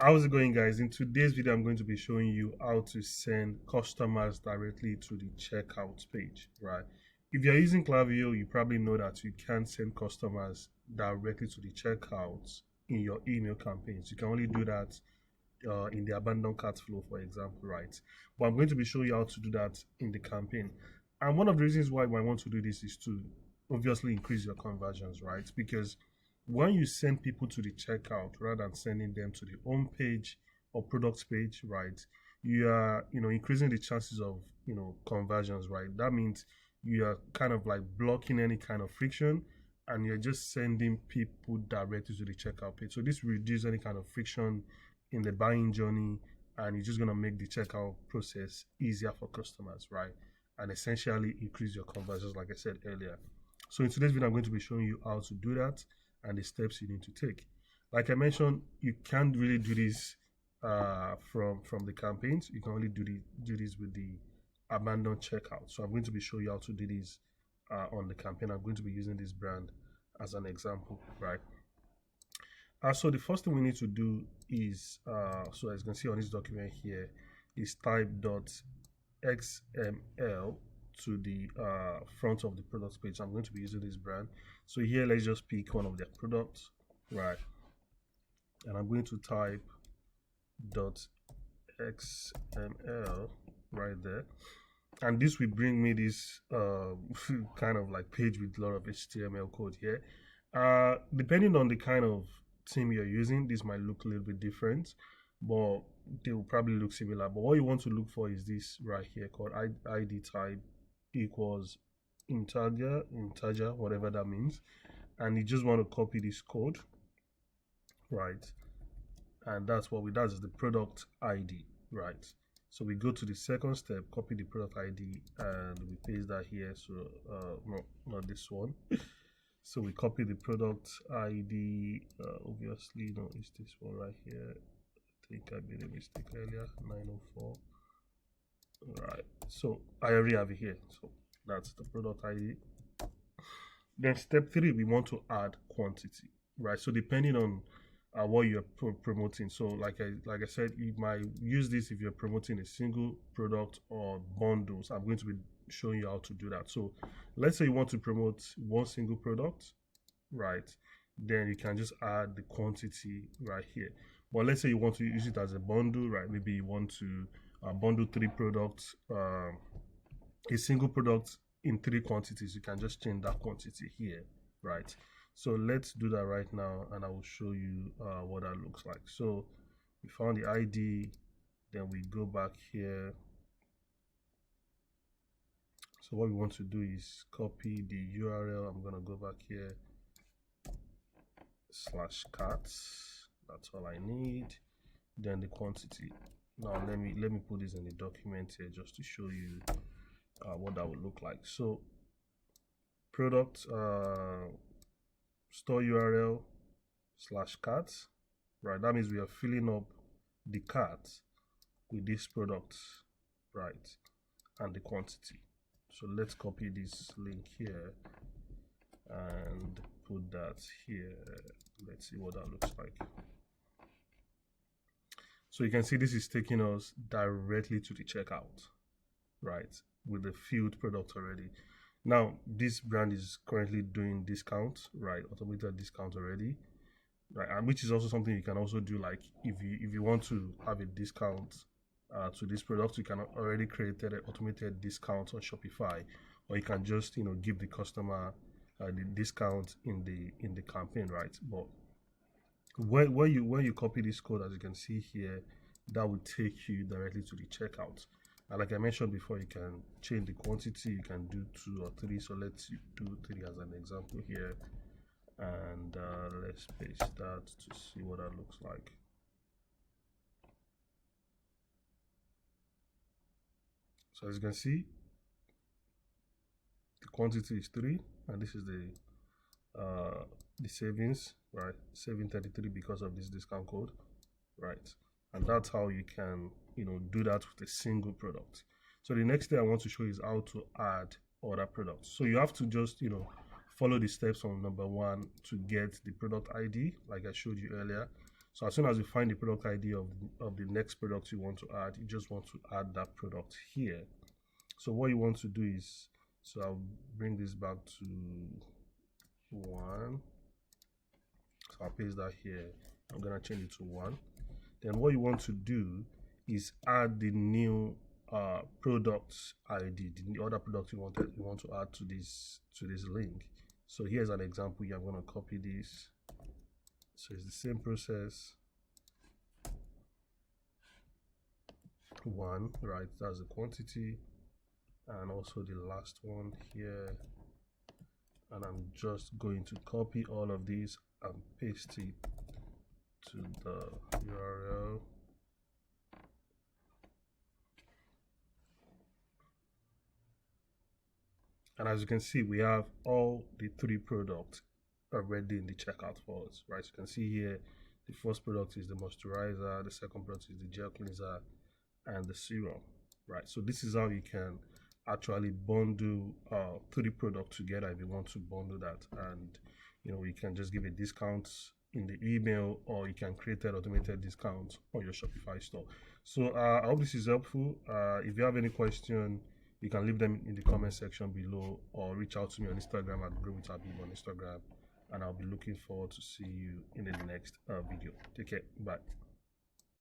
How's it going, guys? In today's video, I'm going to be showing you how to send customers directly to the checkout page, right? If you're using Klaviyo, you probably know that you can't send customers directly to the checkouts in your email campaigns. You can only do that in the abandoned cart flow, for example, right? But I'm going to be showing you how to do that in the campaign. And one of the reasons why I want to do this is to obviously increase your conversions, right? Because when you send people to the checkout rather than sending them to the home page or products page, right, you are increasing the chances of conversions, right? That means you are kind of like blocking any kind of friction, and you're just sending people directly to the checkout page. So this reduces any kind of friction in the buying journey, and it's just going to make the checkout process easier for customers, right? And essentially increase your conversions, like I said earlier. So in today's video, I'm going to be showing you how to do that and the steps you need to take. Like I mentioned, you can't really do this from the campaigns. You can only do this with the abandoned checkout. So I'm going to be showing you how to do this on the campaign. I'm going to be using this brand as an example, right? So the first thing we need to do is, so as you can see on this document here, is type .xml to the front of the product page. I'm going to be using this brand. So here, let's just pick one of their products, right? And I'm going to type .xml right there. And this will bring me this kind of like page with a lot of HTML code here. Depending on the kind of theme you're using, this might look a little bit different, but they will probably look similar. But what you want to look for is this right here called ID type equals integer, whatever that means. And you just want to copy this code, right? And that's is the product ID, right? So we go to the second step, copy the product ID, and we paste that here. So no, not this one. So we copy the product ID. Obviously, no, it's this one right here. I think I made a mistake earlier. 904. Right. So I already have it here. So that's the product ID. Then step 3, we want to add quantity, right? So depending on what you're promoting. So like I said, you might use this if you're promoting a single product or bundles. I'm going to be showing you how to do that. So let's say you want to promote one single product, right? Then you can just add the quantity right here. But let's say you want to use it as a bundle, right? Maybe you want to bundle 3 products, a single product in 3 quantities. You can just change that quantity here, right? So let's do that right now, and I will show you what that looks like. So we found the ID, then we go back here. So what we want to do is copy the URL. I'm going to go back here, /cats. That's all I need. Then the quantity. Now let me put this in the document here just to show you what that would look like. So product store URL /cart, right? That means we are filling up the cart with this product, right? And the quantity. So let's copy this link here and put that here. Let's see what that looks like. So you can see this is taking us directly to the checkout, right? With the filled product already. Now, this brand is currently doing discounts, right? Automated discount already, right? And which is also something you can also do. Like if you want to have a discount to this product, you can already create an automated discount on Shopify, or you can just give the customer the discount in the campaign, right? But when you copy this code, as you can see here, that will take you directly to the checkout. And like I mentioned before, you can change the quantity. You can do 2 or 3. So let's do 3 as an example here, and let's paste that to see what that looks like. So as you can see, the quantity is 3, and this is the savings, right? Saving 33 because of this discount code, right? And that's how you can do that with a single product. So the next thing I want to show is how to add other products. So you have to just follow the steps on number 1 to get the product ID, like I showed you earlier. So as soon as you find the product ID of the next product you want to add, you just want to add that product here. So what you want to do is, so I'll bring this back to 1. So I'll paste that here. I'm gonna change it to 1. Then what you want to do is add the new product ID, the other product you want to add to this link. So here's an example here. I'm going to copy this. So it's the same process. 1, right? That's the quantity, and also the last one here. And I'm just going to copy all of these and paste it to the URL. And as you can see, we have all the 3 products already in the checkout for us, right? So you can see here, the first product is the moisturizer, the second product is the gel cleanser, and the serum, right? So this is how you can actually bundle 3 products together if you want to bundle that. And you can just give a discount in the email, or you can create an automated discount on your Shopify store. So I hope this is helpful. If you have any question, you can leave them in the comment section below, or reach out to me on Instagram at GrowWithHabib on Instagram, and I'll be looking forward to see you in the next video. Take care. Bye.